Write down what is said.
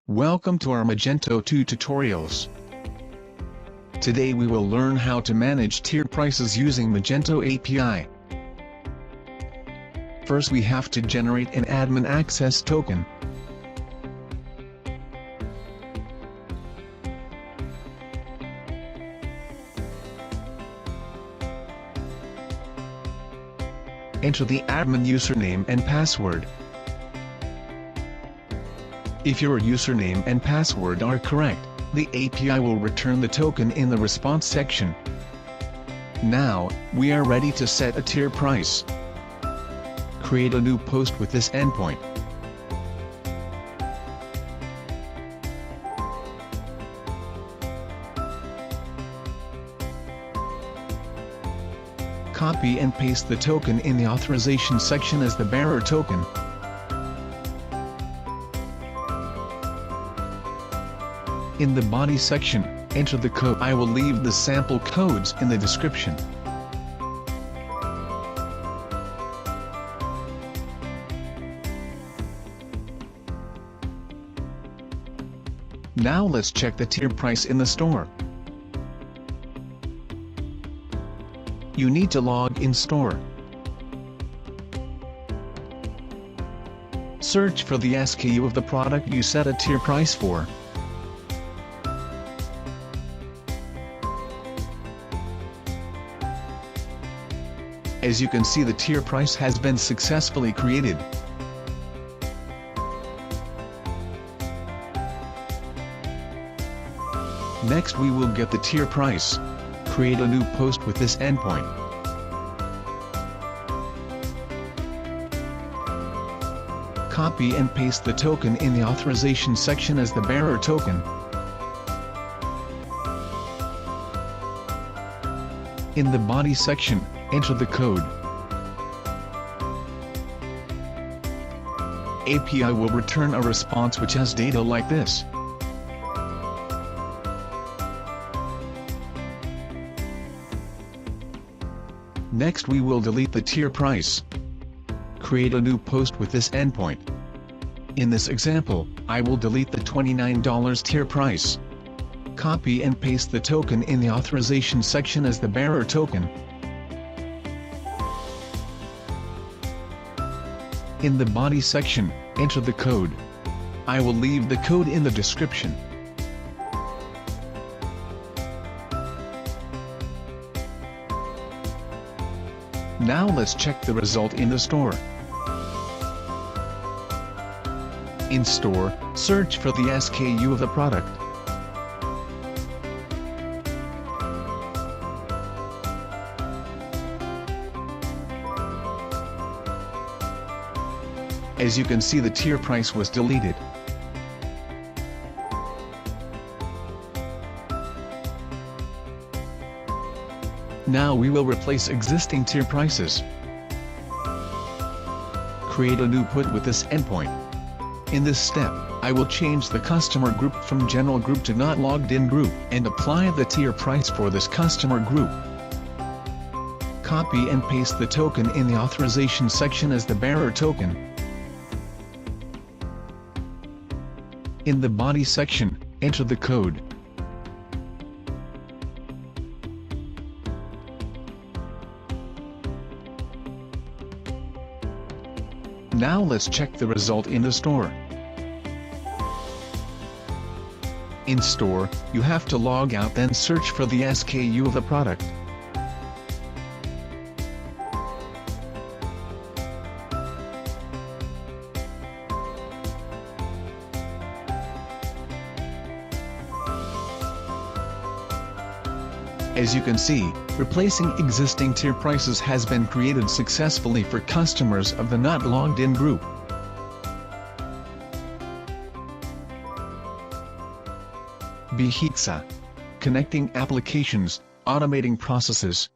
Welcome to our Magento 2 tutorials. Today we will learn how to manage tier prices using Magento API. First we have to generate an admin access token. Enter the admin username and password. If your username and password are correct, the API will return the token in the response section. Now, we are ready to set a tier price. Create a new post with this endpoint. Copy and paste the token in the authorization section as the bearer token. In the body section, enter the code. I will leave the sample codes in the description. Now let's check the tier price in the store. You need to log in store. Search for the SKU of the product you set a tier price for. As you can see, the tier price has been successfully created. Next we will get the tier price. Create a new post with this endpoint. Copy and paste the token in the authorization section as the bearer token. In the body section, enter the code. API will return a response which has data like this. Next we will delete the tier price. Create a new post with this endpoint. In this example, I will delete the $29 tier price. Copy and paste the token in the authorization section as the bearer token. In the body section, enter the code. I will leave the code in the description. Now let's check the result in the store. In store, search for the SKU of the product. As you can see, the tier price was deleted. Now we will replace existing tier prices. Create a new put with this endpoint. In this step, I will change the customer group from general group to not logged in group and apply the tier price for this customer group. Copy and paste the token in the authorization section as the bearer token. In the body section, enter the code. Now let's check the result in the store. In store, you have to log out, then search for the SKU of the product. As you can see, replacing existing tier prices has been created successfully for customers of the not logged in group. Hexa. Connecting applications, automating processes.